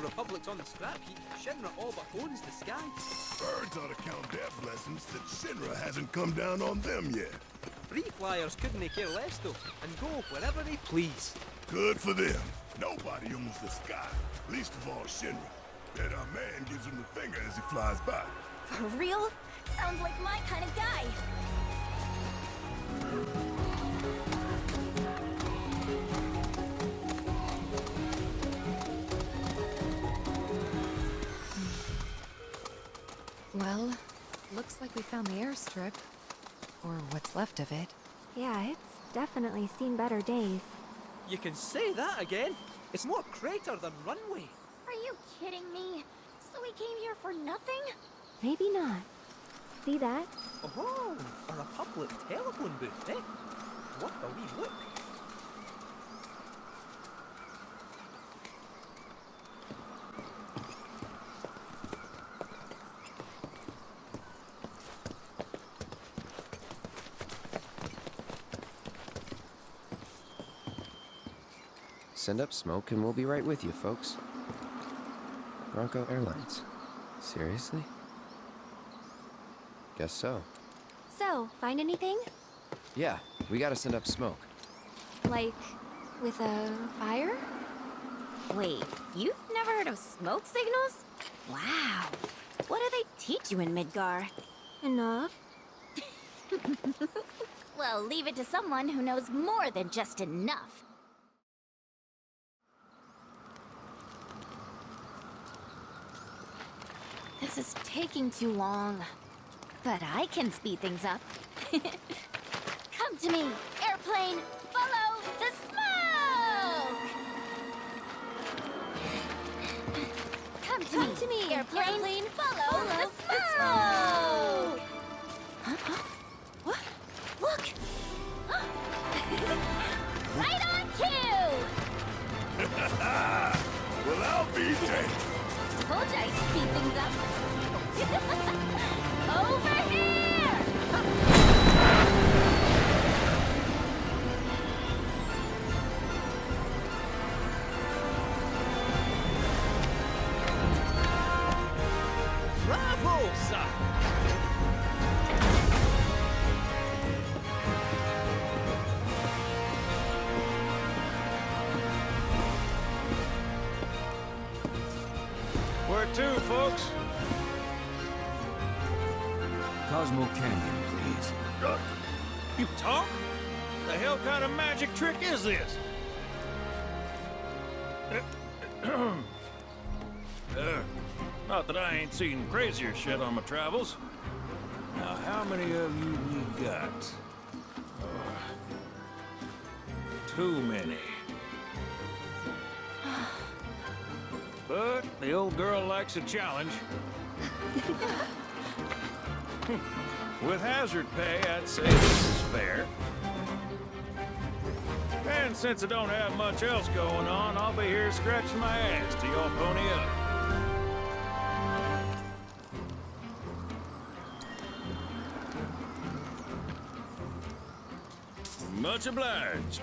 Republic's on the scrap heap, Shinra all but owns the sky. Birds ought to count their blessings that Shinra hasn't come down on them yet. Free flyers couldn't they care less though, and go wherever they please. Good for them. Nobody owns the sky, least of all Shinra. Yet our man gives him the finger as he flies by. For real? Sounds like my kind of guy. Well, looks like we found the airstrip. Or what's left of it. Yeah, it's definitely seen better days. You can say that again. It's more crater than runway. Are you kidding me? So we came here for nothing? Maybe not. See that? Oh, a Republic telephone booth, eh? What a wee look. Send up smoke and we'll be right with you, folks. Bronco Airlines. Seriously? Guess so. So, find anything? Yeah, we gotta send up smoke. Like, with a fire? Wait, you've never heard of smoke signals? Wow. What do they teach you in Midgar? Enough. Well, leave it to someone who knows more than just enough. This is taking too long. But I can speed things up. Come to me, airplane! Follow the smoke! Come to me, airplane! Follow the smoke! Huh? What? Look! Right on cue! Well, I'll be damned. Told you I'd speed things up. Over here! Bravo, sir! Where to, folks? Cosmo Canyon, please. You talk? The hell kind of magic trick is this? Not that I ain't seen crazier shit on my travels. Now, how many of you we got? Too many. But the old girl likes a challenge. With hazard pay, I'd say this is fair. And since I don't have much else going on, I'll be here scratching my ass till y'all pony up. Much obliged.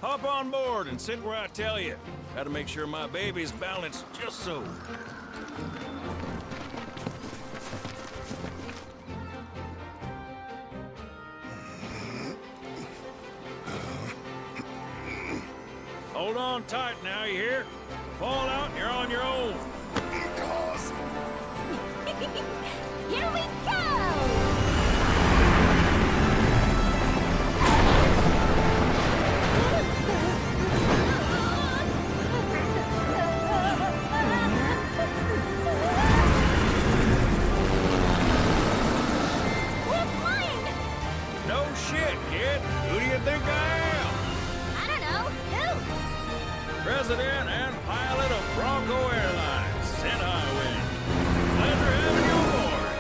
Hop on board and sit where I tell you. Gotta make sure my baby's balanced just so. Hold on tight now, you hear? Fall out and you're on your own. Here we go! We're flying! No shit, kid. Who do you think I am? I don't know. Who? President and pilot of Bronco Airlines, St. Highwind. Pleasure having you aboard.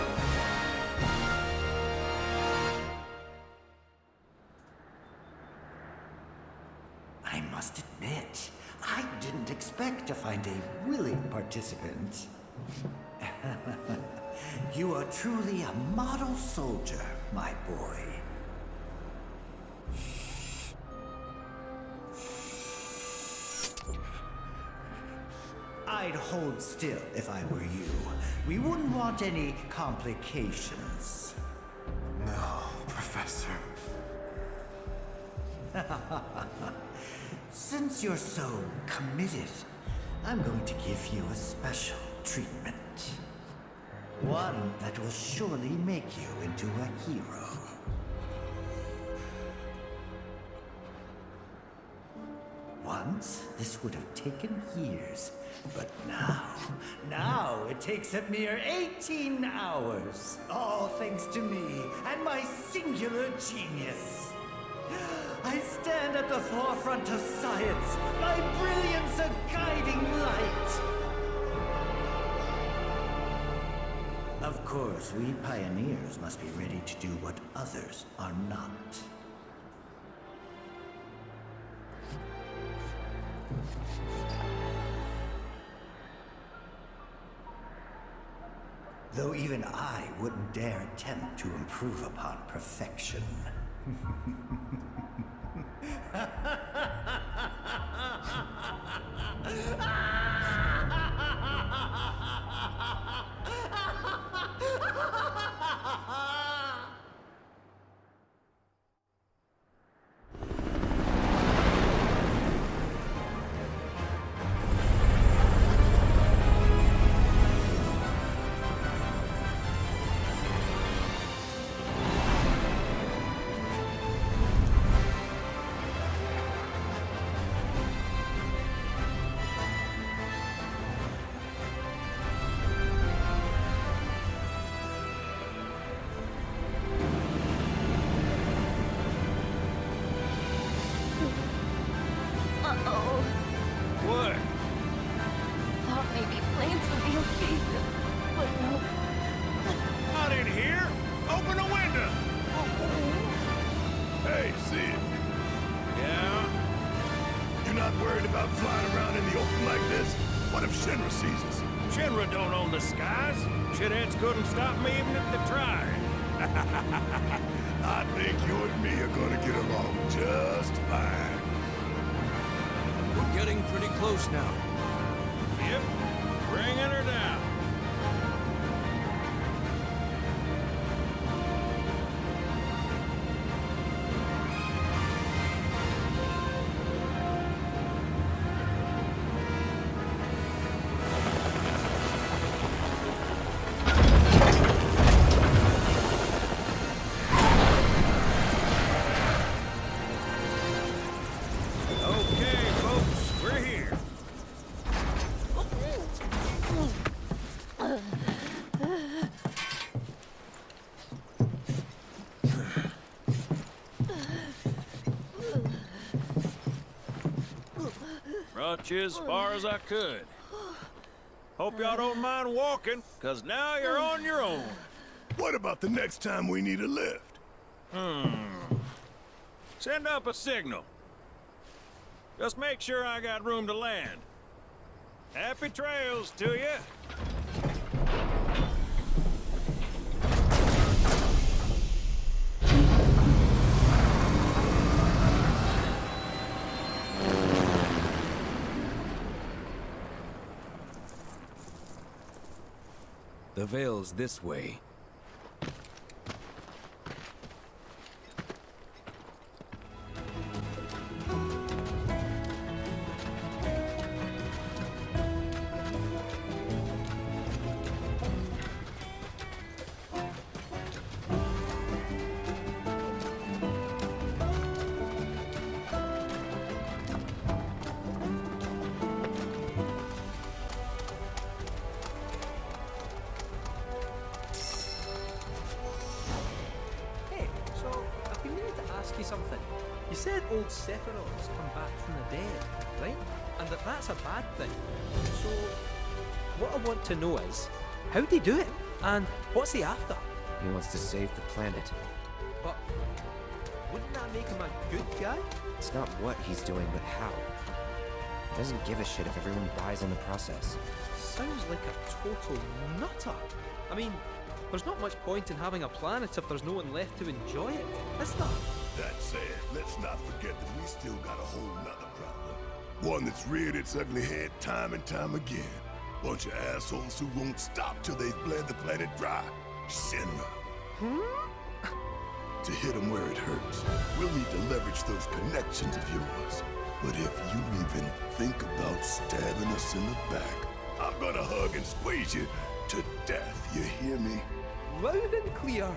I must admit, I didn't expect to find a willing participant. You are truly a model soldier, my boy. I'd hold still if I were you. We wouldn't want any complications. No, Professor. Since you're so committed, I'm going to give you a special treatment. One that will surely make you into a hero. Once, this would have taken years, but now it takes a mere 18 hours. All thanks to me and my singular genius. I stand at the forefront of science, my brilliance a guiding light. Of course, we pioneers must be ready to do what others are not. Though even I wouldn't dare attempt to improve upon perfection. What? Thought maybe planes would be okay, but no. Not in here! Open the window! Hey, Sid, Yeah? you're not worried about flying around in the open like this? What if Shinra sees us? Shinra don't own the skies. Shitheads couldn't stop me even if they tried. I think you and me are gonna get along just fine. We're getting pretty close now. Yep. Bringing her down. Okay, folks, we're here. Brought you as far as I could. Hope y'all don't mind walking, 'cause now you're on your own. What about the next time we need a lift? Send up a signal. Just make sure I got room to land. Happy trails to you. The Veil's this way. Hey, so I've been meaning to ask you something. You said old Sephiroth's come back from the dead, right? And that's a bad thing. So, what I want to know is, how'd he do it? And what's he after? He wants to save the planet. But wouldn't that make him a good guy? It's not what he's doing, but how. He doesn't give a shit if everyone dies in the process. Sounds like a total nutter. I mean, there's not much point in having a planet if there's no one left to enjoy it, is there? That said, let's not forget that we still got a whole nother problem. One that's reared its ugly head time and time again. Bunch of assholes who won't stop till they've bled the planet dry. Shinra. To hit them where it hurts, we'll need to leverage those connections of yours. But if you even think about stabbing us in the back, I'm gonna hug and squeeze you to death, you hear me? Loud and clear.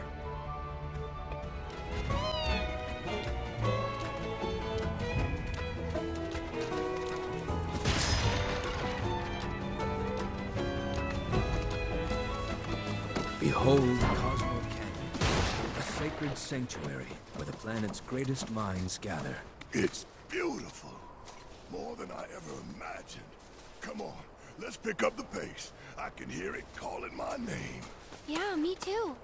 Behold Cosmo Canyon, a sacred sanctuary where the planet's greatest minds gather. It's beautiful. More than I ever imagined. Come on, let's pick up the pace. I can hear it calling my name. Yeah, me too.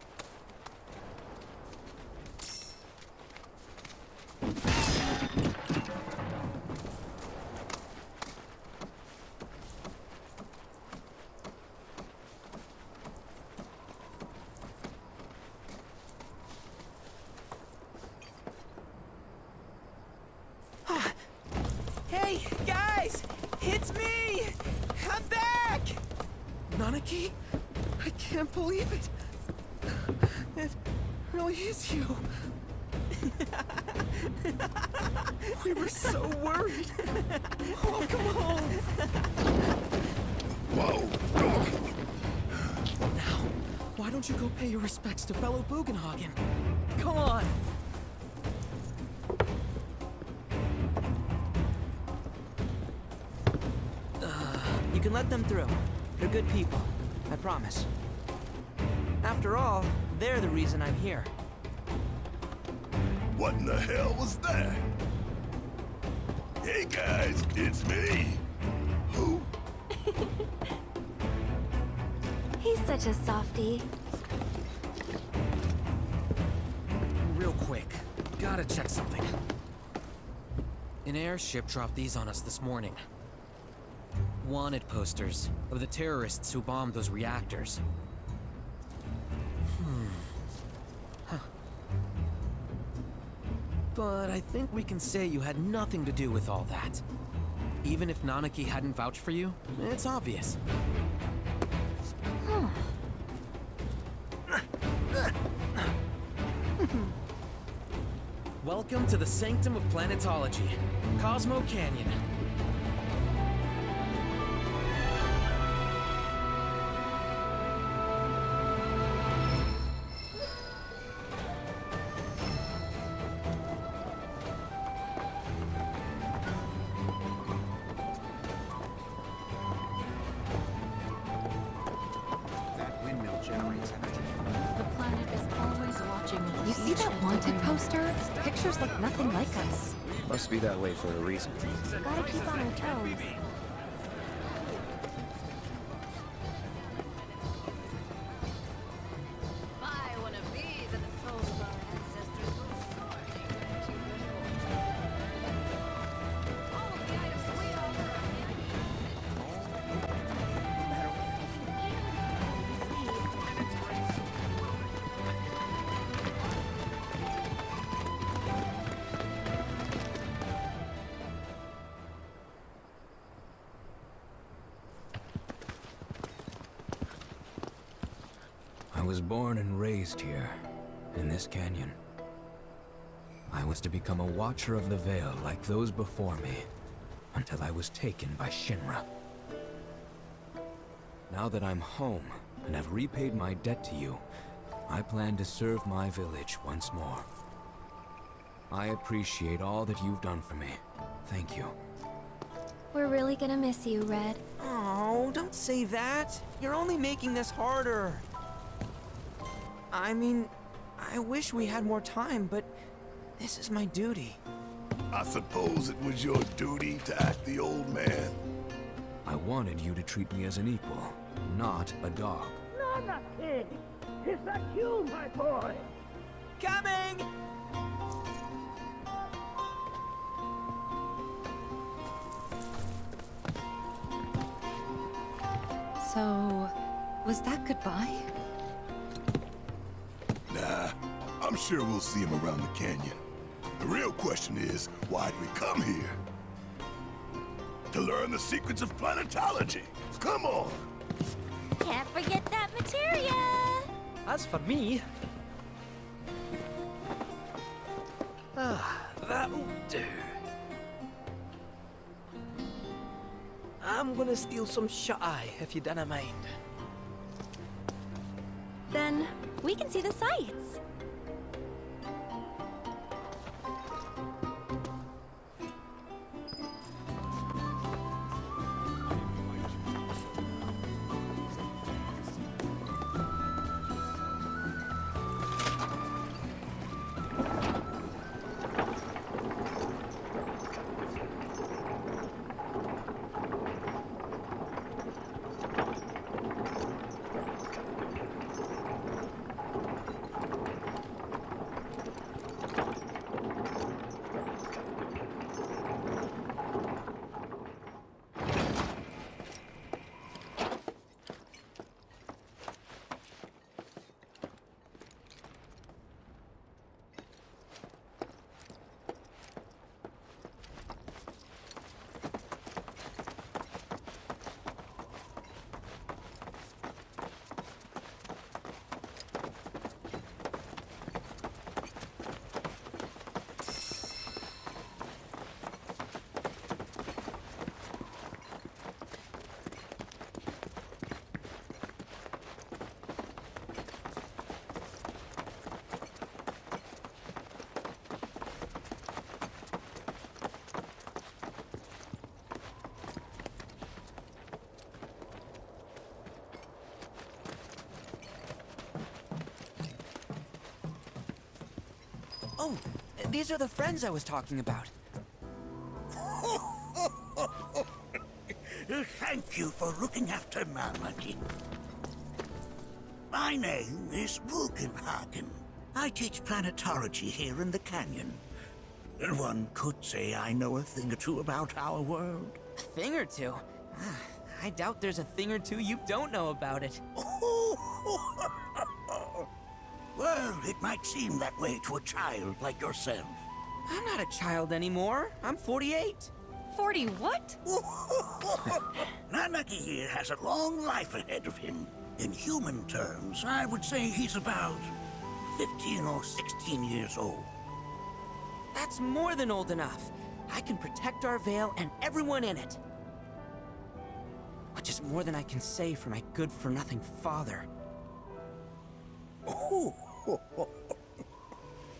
Hey, guys! It's me! I'm back! Nanaki? I can't believe it! It really is you! We were so worried! Welcome home! Whoa! Now, why don't you go pay your respects to fellow Bugenhagen? Come on! You can let them through. They're good people. I promise. After all, they're the reason I'm here. What in the hell was that? Hey guys, it's me. Who? He's such a softie. Real quick, gotta check something. An airship dropped these on us this morning. Wanted posters of the terrorists who bombed those reactors. Huh. But I think we can say you had nothing to do with all that. Even if Nanaki hadn't vouched for you, it's obvious. Welcome to the Sanctum of Planetology, Cosmo Canyon. The planet is always watching. You see that wanted poster? Pictures look nothing like us. Must be that way for a reason. Gotta keep on our toes. Buy one of these and the souls of our ancestors will soar to all of the items we offer are I was born and raised here, in this canyon. I was to become a watcher of the Veil like those before me, until I was taken by Shinra. Now that I'm home, and have repaid my debt to you, I plan to serve my village once more. I appreciate all that you've done for me. Thank you. We're really gonna miss you, Red. Oh, don't say that. You're only making this harder. I mean, I wish we had more time, but this is my duty. I suppose it was your duty to act the old man. I wanted you to treat me as an equal, not a dog. Nanaki! Is that you, my boy? Coming! So, was that goodbye? Nah, I'm sure we'll see him around the canyon. The real question is, why'd we come here? to learn the secrets of planetology. Come on! Can't forget that materia! As for me... that'll do. I'm gonna steal some shut-eye, if you dinna mind. Then we can see the sights. Oh, these are the friends I was talking about. Thank you for looking after Marmaduke. My name is Bugenhagen. I teach planetology here in the canyon. One could say I know a thing or two about our world. A thing or two? I doubt there's a thing or two you don't know about it. Well, it might seem that way to a child like yourself. I'm not a child anymore. I'm 48. 40 what? Nanaki here has a long life ahead of him. In human terms, I would say he's about 15 or 16 years old. That's more than old enough. I can protect our Vale and everyone in it. Which is more than I can say for my good-for-nothing father.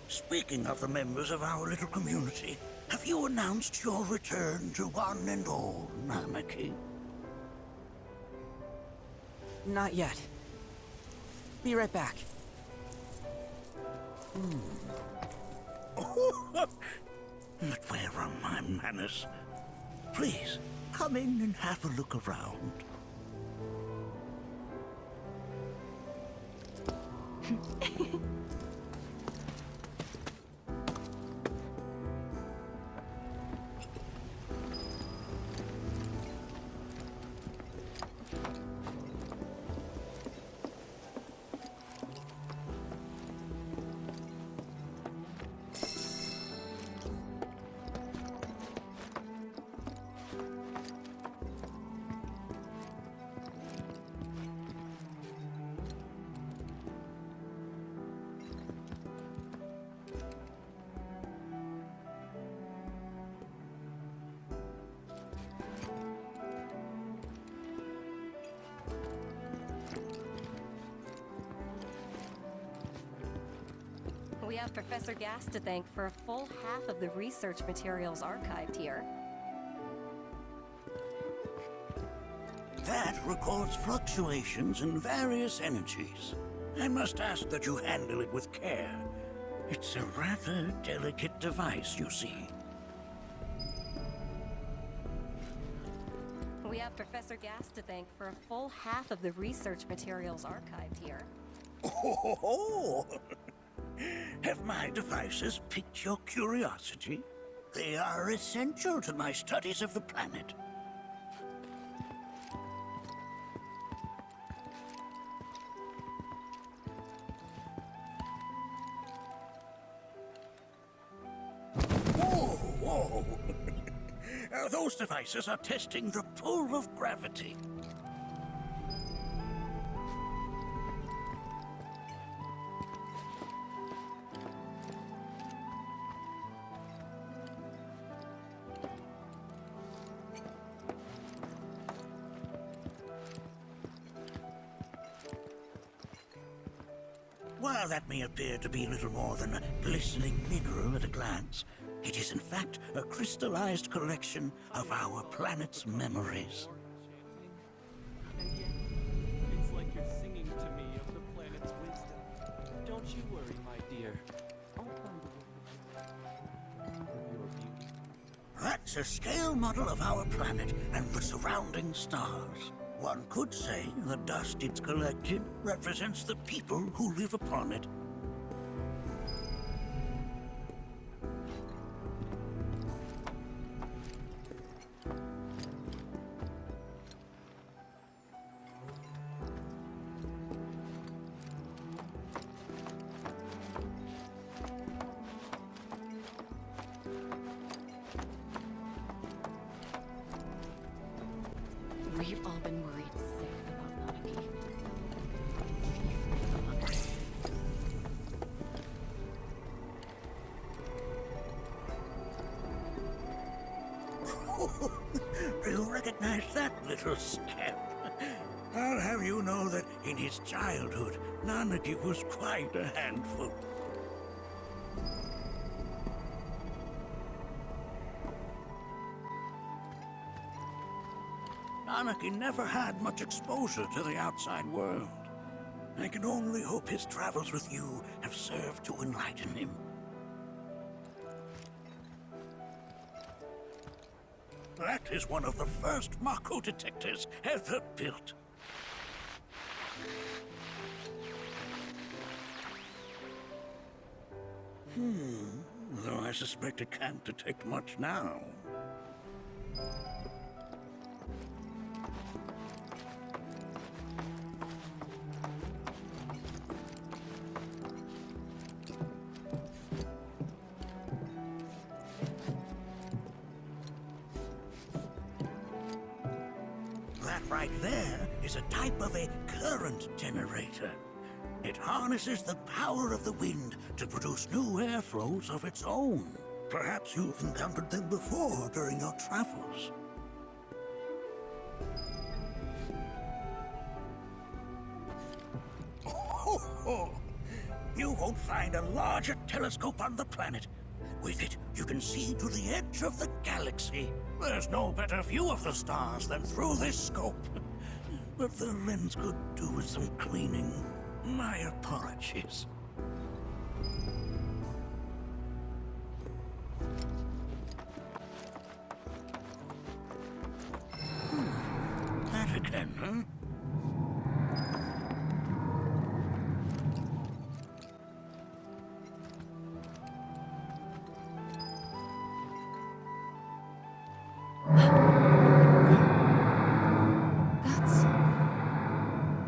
Speaking of the members of our little community, have you announced your return to one and all, Namaki? Not yet. Be right back. But where are my manners? Please, come in and have a look around. We have Professor Gass to thank for a full half of the research materials archived here. That records fluctuations in various energies. I must ask that you handle it with care. It's a rather delicate device, you see. We have Professor Gass to thank for a full half of the research materials archived here. Oh, have my devices piqued your curiosity? They are essential to my studies of the planet. Whoa! Those devices are testing the pull of gravity. While that may appear to be little more than a glistening mineral at a glance, it is in fact a crystallized collection of our planet's memories. It's like you're singing to me of the planet's wisdom. Don't you worry, my dear. I'll find a way to your beauty. That's a scale model of our planet and the surrounding stars. One could say the dust it's collected represents the people who live upon it. We've all been worried sick about Nanaki. Do you recognize that little scamp? I'll have you know that in his childhood, Nanaki was quite a handful. Nanaki never had much exposure to the outside world. I can only hope his travels with you have served to enlighten him. That is one of the first Mako detectors ever built. Though I suspect it can't detect much now. That right there is a type of a current generator. It harnesses the power of the wind to produce new airflows of its own. Perhaps you've encountered them before during your travels. You won't find a larger telescope on the planet. With it, you can see to the edge of the galaxy. There's no better view of the stars than through this scope. But the lens could do with some cleaning. My apologies. That again, huh?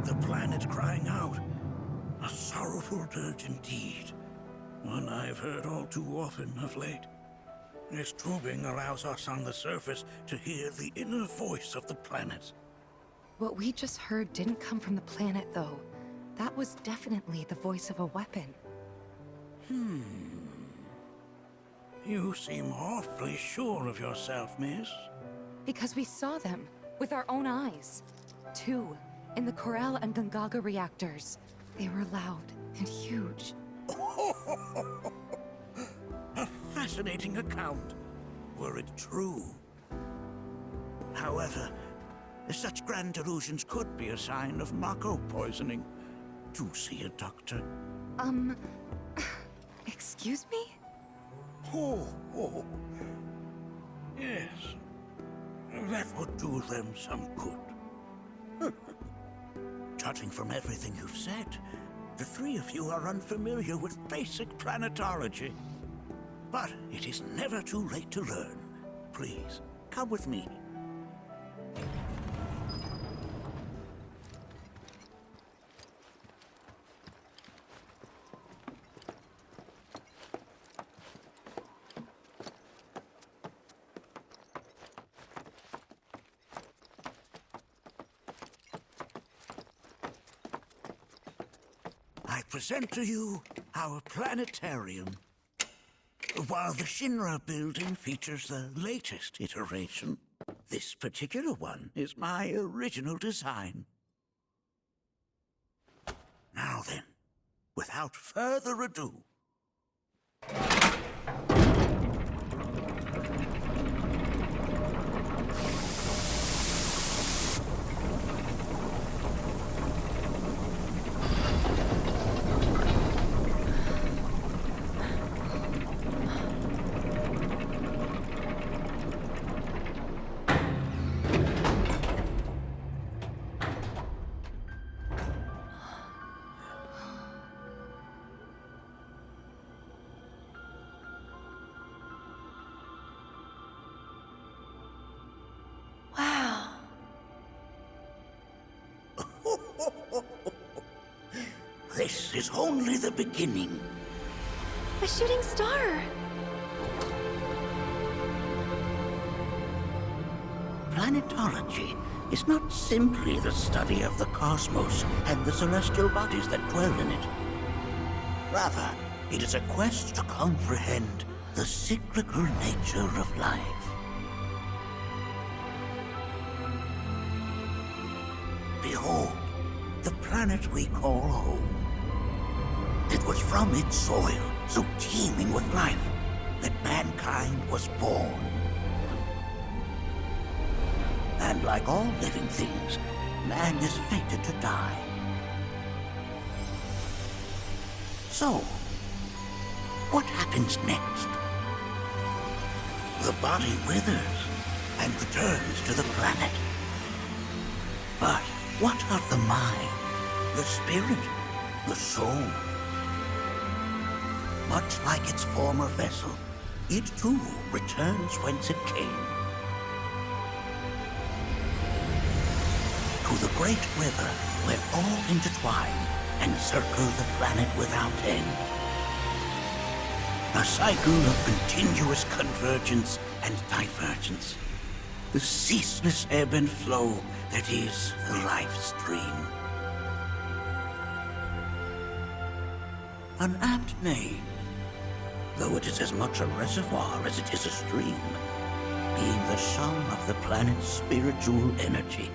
The planet crying out. A sorrowful dirge indeed. One I've heard all too often of late. This tubing allows us on the surface to hear the inner voice of the planet. What we just heard didn't come from the planet, though. That was definitely the voice of a weapon. You seem awfully sure of yourself, miss. Because we saw them, with our own eyes. Two, in the Corel and Gungaga reactors. They were loud and huge. A fascinating account, were it true. However, such grand delusions could be a sign of Mako poisoning. Do see a doctor. Excuse me? Oh. Yes. That would do them some good. Judging from everything you've said, the three of you are unfamiliar with basic planetology. But it is never too late to learn. Please, come with me. I present to you our planetarium. While the Shinra building features the latest iteration, this particular one is my original design. Now then, without further ado, Wow. this is only the beginning. A shooting star. Planetology is not simply the study of the cosmos and the celestial bodies that dwell in it. Rather, it is a quest to comprehend the cyclical nature of life. Behold, the planet we call home. It was from its soil, so teeming with life, that mankind was born. And like all living things, man is fated to die. So, what happens next? The body withers and returns to the planet. But what of the mind, the spirit, the soul? Much like its former vessel, it too returns whence it came. To the great river where all intertwine and circle the planet without end. A cycle of continuous convergence and divergence. The ceaseless ebb and flow that is the life stream. An apt name, though it is as much a reservoir as it is a stream, being the sum of the planet's spiritual energy.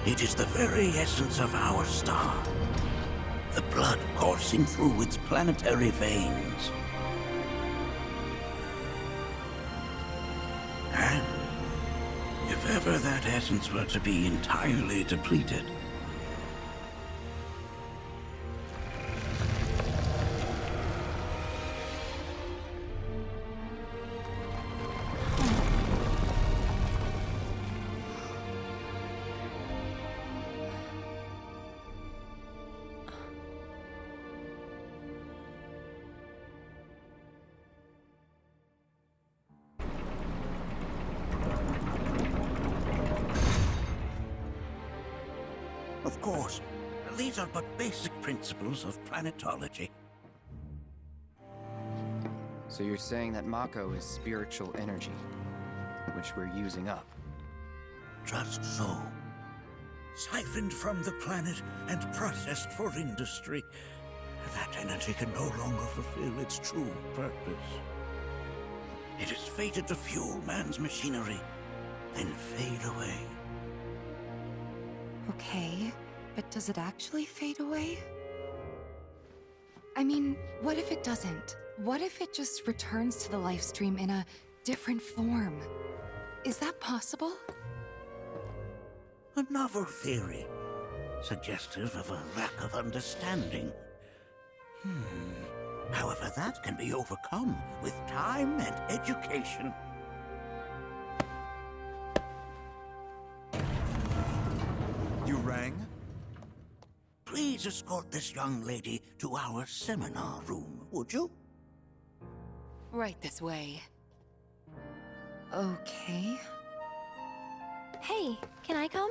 It is the very essence of our star, the blood coursing through its planetary veins. And if ever that essence were to be entirely depleted, of course, these are but basic principles of planetology. So you're saying that Mako is spiritual energy, which we're using up? Just so. Siphoned from the planet and processed for industry, that energy can no longer fulfill its true purpose. It is fated to fuel man's machinery, then fade away. Okay, but does it actually fade away? I mean, what if it doesn't? What if it just returns to the life stream in a different form? Is that possible? A novel theory, suggestive of a lack of understanding. However, that can be overcome with time and education. You rang? Please escort this young lady to our seminar room, would you? Right this way. Okay. Hey, can I come?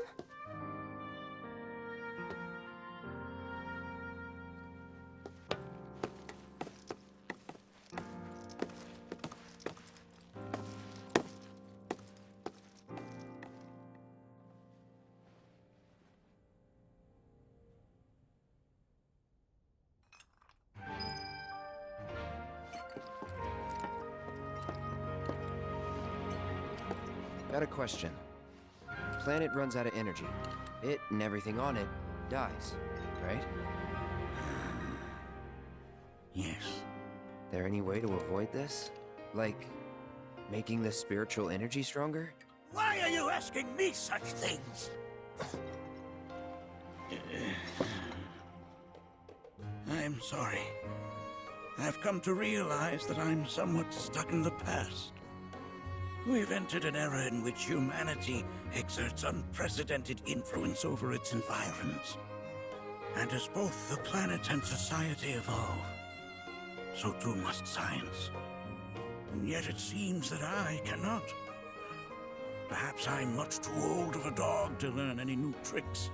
Got a question. Planet runs out of energy. It and everything on it dies, right? Yes. There any way to avoid this? Like, making the spiritual energy stronger? Why are you asking me such things? I'm sorry. I've come to realize that I'm somewhat stuck in the past. We've entered an era in which humanity exerts unprecedented influence over its environs. And as both the planet and society evolve, so too must science. And yet it seems that I cannot. Perhaps I'm much too old of a dog to learn any new tricks.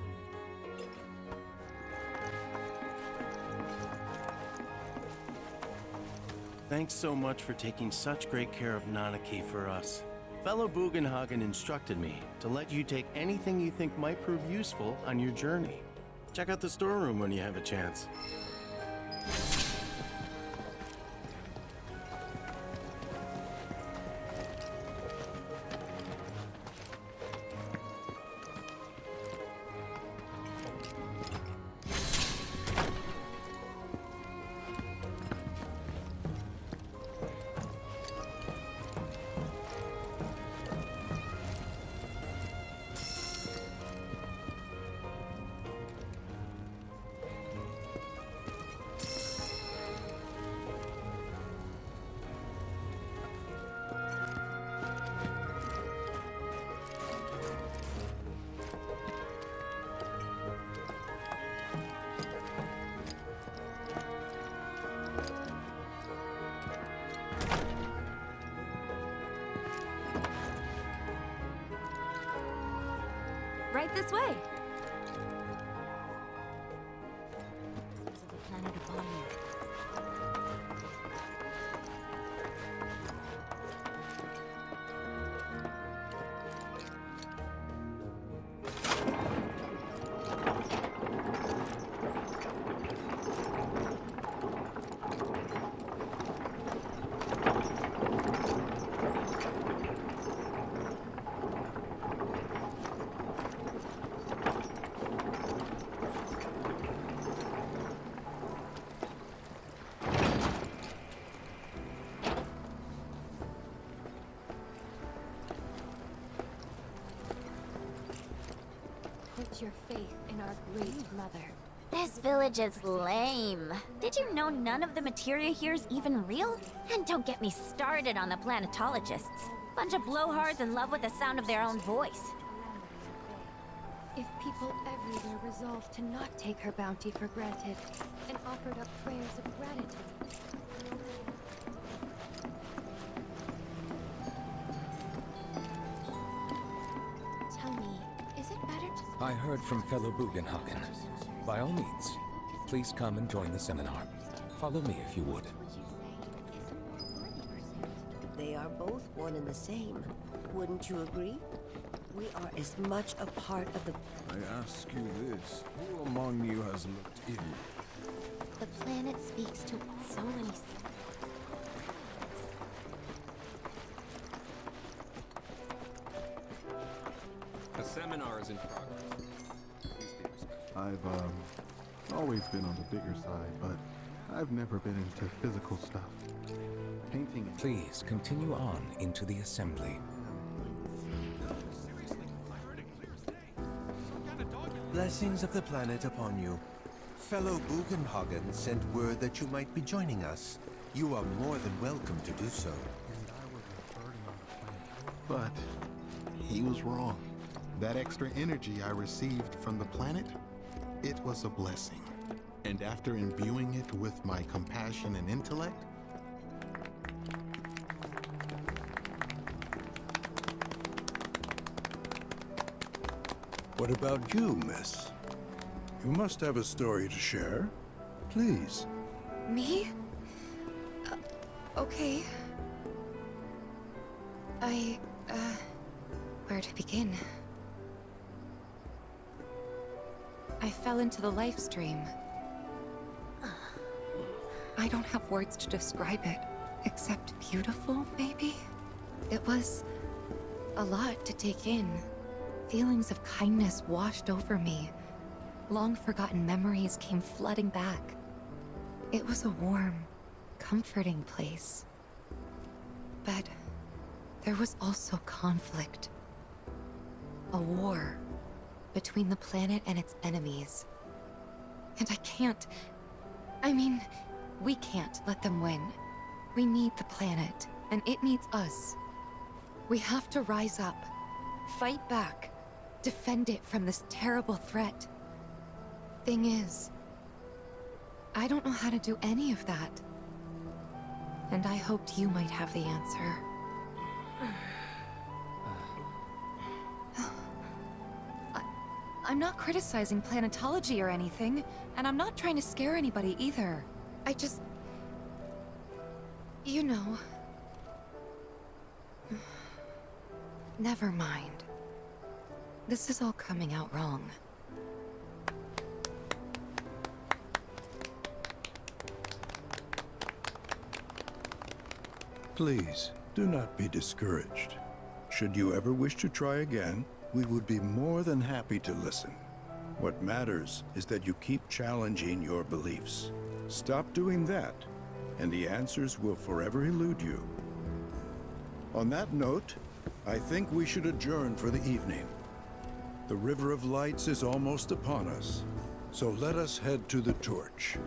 Thanks so much for taking such great care of Nanaki for us. Fellow Bugenhagen instructed me to let you take anything you think might prove useful on your journey. Check out the storeroom when you have a chance. Right this way. The planet upon you. Put your faith in our great mother. This village is lame. Did you know none of the materia here is even real? And don't get me started on the planetologists. Bunch of blowhards in love with the sound of their own voice. If people everywhere resolved to not take her bounty for granted and offered up prayers of gratitude. Tell me, is it better to... I heard from fellow Bugenhagen. By all means, please come and join the seminar. Follow me if you would. They are both one and the same. Wouldn't you agree? We are as much a part of the... I ask you this, who among you has looked in? The planet speaks to so many... The seminar is in progress. Please be respectful. I've always been on the bigger side, but I've never been into physical stuff. Painting. Please continue on into the assembly. Blessings of the planet upon you. Fellow Bugenhagen sent word that you might be joining us. You are more than welcome to do so. But he was wrong. That extra energy I received from the planet, it was a blessing. And after imbuing it with my compassion and intellect, What about you, miss? You must have a story to share. Please. Me? Okay. Where to begin? I fell into the life stream. I don't have words to describe it, except beautiful, maybe? It was A lot to take in. Feelings of kindness washed over me. Long-forgotten memories came flooding back. It was a warm, comforting place. But there was also conflict. A war between the planet and its enemies. And we can't let them win. We need the planet, and it needs us. We have to rise up, fight back, defend it from this terrible threat. Thing is, I don't know how to do any of that. And I hoped you might have the answer. I'm not criticizing planetology or anything, and I'm not trying to scare anybody either. I just... You know... Never mind. This is all coming out wrong. Please, do not be discouraged. Should you ever wish to try again, we would be more than happy to listen. What matters is that you keep challenging your beliefs. Stop doing that, and the answers will forever elude you. On that note, I think we should adjourn for the evening. The River of Lights is almost upon us, so let us head to the torch.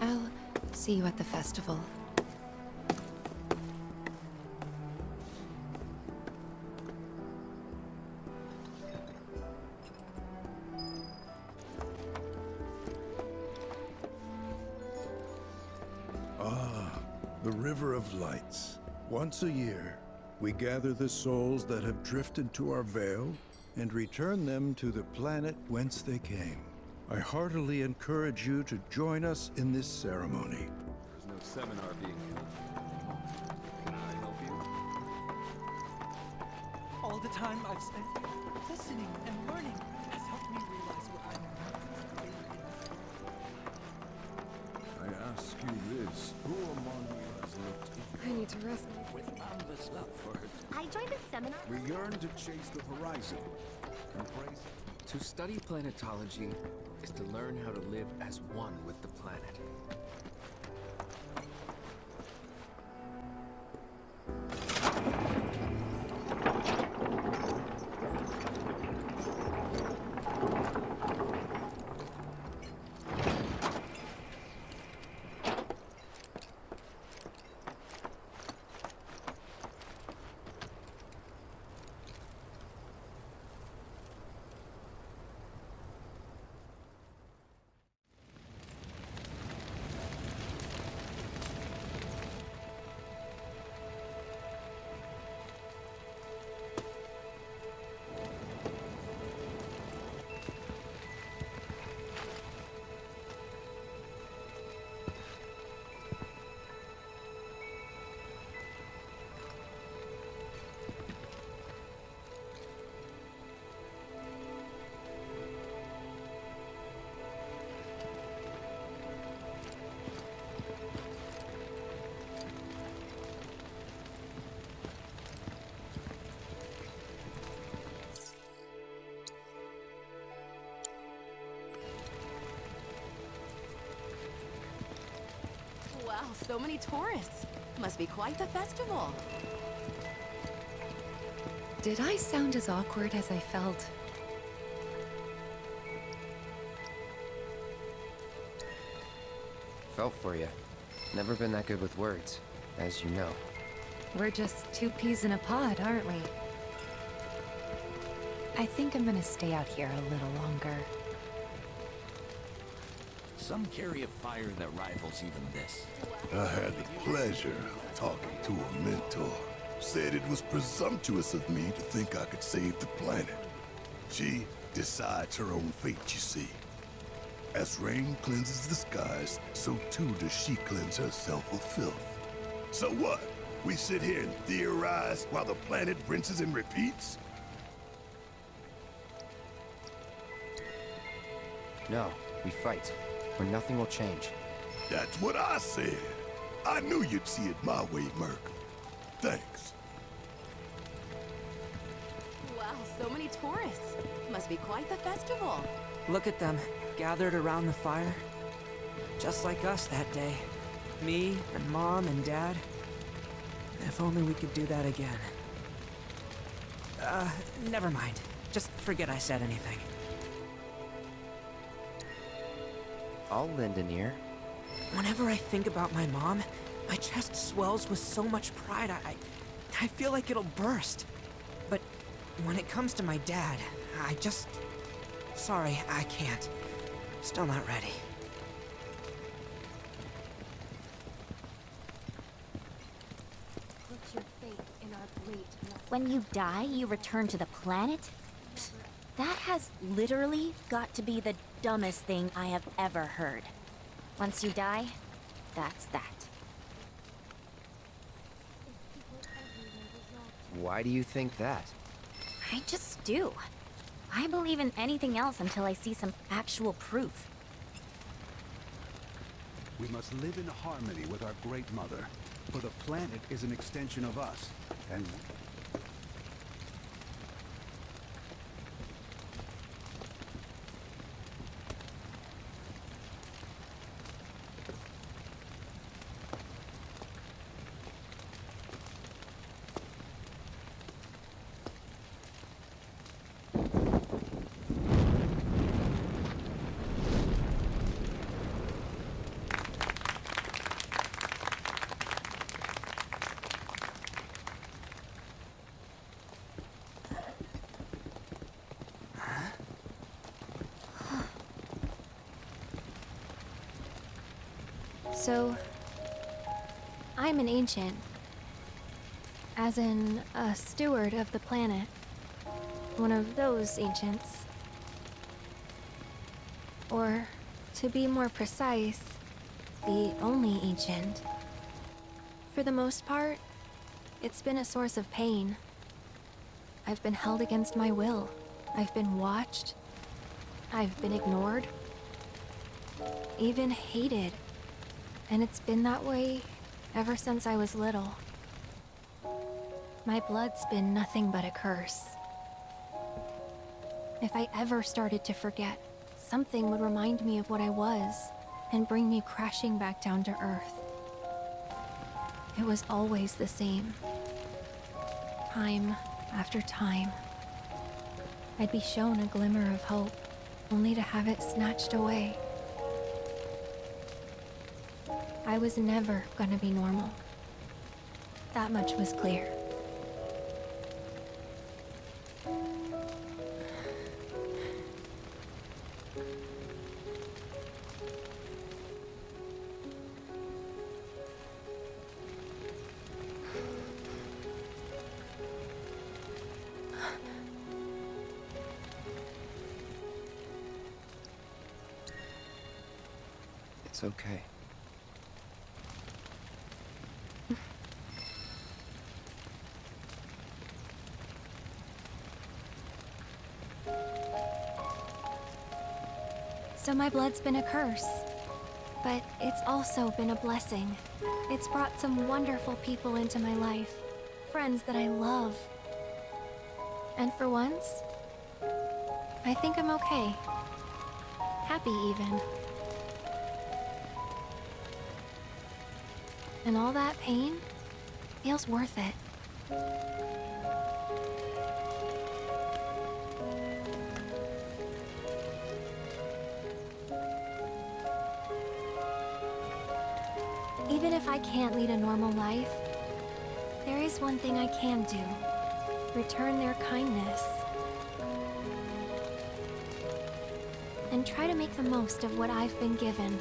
I'll see you at the festival. The River of Lights. Once a year, we gather the souls that have drifted to our veil and return them to the planet whence they came. I heartily encourage you to join us in this ceremony. There's no seminar being held. Can I help you? All the time I've spent listening and learning has helped me realize what I'm meant to be in this world. I ask you this, who among you has looked I need to rest. with boundless love for her? I joined a seminar. We yearn to chase the horizon. Embrace To study planetology is to learn how to live as one with the planet. Wow, so many tourists. Must be quite the festival. Did I sound as awkward as I felt? Felt for you. Never been that good with words, as you know. We're just two peas in a pod, aren't we? I think I'm gonna stay out here a little longer. Some carry a fire that rivals even this. I had the pleasure of talking to a mentor. Said it was presumptuous of me to think I could save the planet. She decides her own fate, you see. As rain cleanses the skies, so too does she cleanse herself of filth. So what? We sit here and theorize while the planet rinses and repeats? No, we fight, or nothing will change. That's what I said. I knew you'd see it my way, Merc. Thanks. Wow, so many tourists. Must be quite the festival. Look at them, gathered around the fire. Just like us that day. Me and Mom and Dad. If only we could do that again. Never mind. Just forget I said anything. I'll lend an ear. Whenever I think about my mom, my chest swells with so much pride, I feel like it'll burst. But when it comes to my dad, I just... Sorry, I can't. Still not ready. Put your faith in our great mother. When you die, you return to the planet? Psst, that has literally got to be the dumbest thing I have ever heard. Once you die, that's that. Why do you think that? I just do. I believe in anything else until I see some actual proof. We must live in harmony with our Great Mother, for the planet is an extension of us, and... So, I'm an ancient. As in, a steward of the planet. One of those ancients. Or, to be more precise, the only ancient. For the most part, it's been a source of pain. I've been held against my will. I've been watched. I've been ignored. Even hated. And it's been that way ever since I was little. My blood's been nothing but a curse. If I ever started to forget, something would remind me of what I was and bring me crashing back down to Earth. It was always the same. Time after time. I'd be shown a glimmer of hope, only to have it snatched away. I was never gonna be normal. That much was clear. It's okay. So my blood's been a curse, but it's also been a blessing. It's brought some wonderful people into my life, friends that I love. And for once, I think I'm okay. Happy even. And all that pain feels worth it. Even if I can't lead a normal life, there is one thing I can do. Return their kindness. And try to make the most of what I've been given.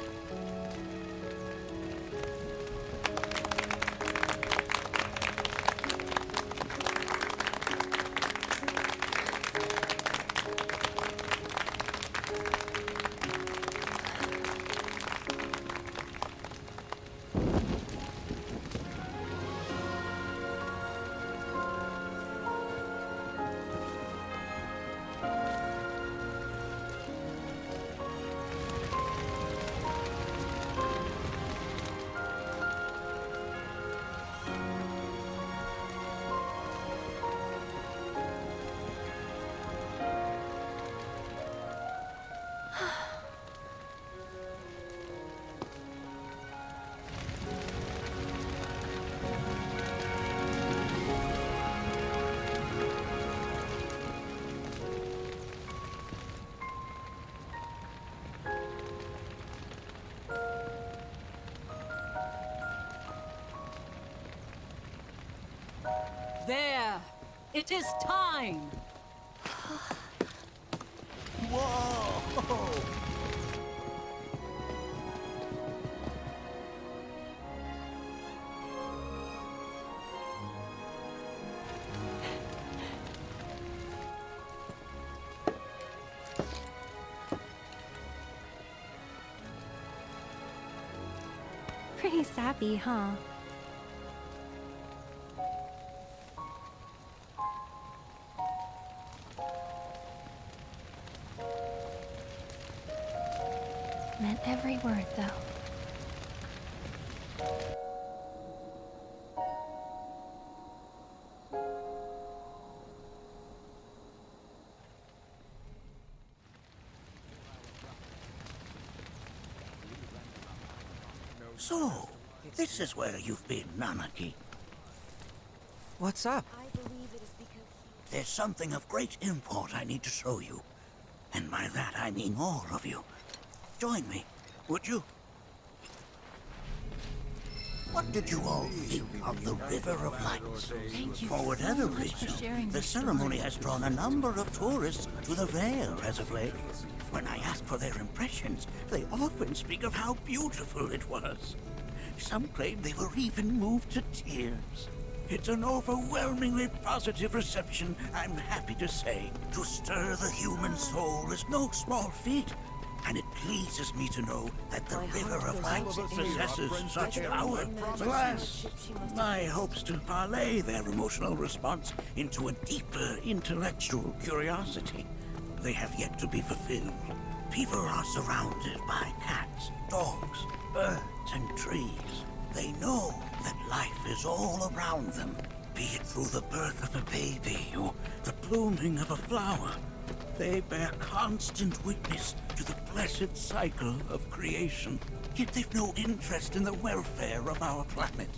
There! It is time! Whoa! Pretty sappy, huh? Meant every word, though. So, this is where you've been, Nanaki. What's up? There's something of great import I need to show you. And by that I mean all of you. Join me, would you? What did you all think of the River of Lights? For whatever reason, the ceremony has drawn a number of tourists to the Vale as of late. When I ask for their impressions, they often speak of how beautiful it was. Some claim they were even moved to tears. It's an overwhelmingly positive reception, I'm happy to say. To stir the human soul is no small feat, and it pleases me to know that the River of Lights possesses such power. Alas, my hopes to parlay their emotional response into a deeper intellectual curiosity, they have yet to be fulfilled. People are surrounded by cats, dogs, birds, and trees. They know that life is all around them, be it through the birth of a baby or the blooming of a flower. They bear constant witness to the blessed cycle of creation, yet they've no interest in the welfare of our planet.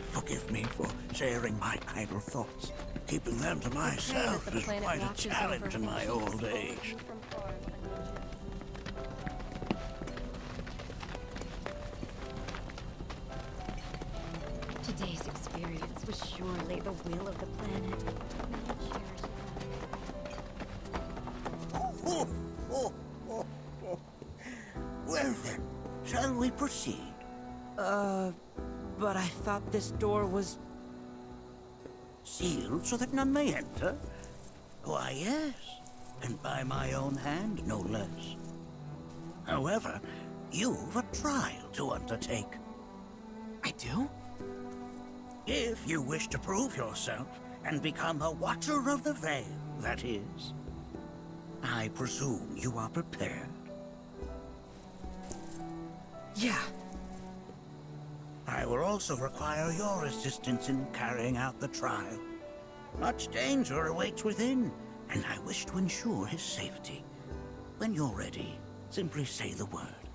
Forgive me for sharing my idle thoughts. Keeping them to myself is quite a challenge in my old age. Today's experience was surely the will of the planet. Well then, shall we proceed? But I thought this door was... Sealed so that none may enter? Why, yes. And by my own hand, no less. However, you've a trial to undertake. I do? If you wish to prove yourself and become a Watcher of the Veil, that is. I presume you are prepared. Yeah. I will also require your assistance in carrying out the trial. Much danger awaits within, and I wish to ensure his safety. When you're ready, simply say the word,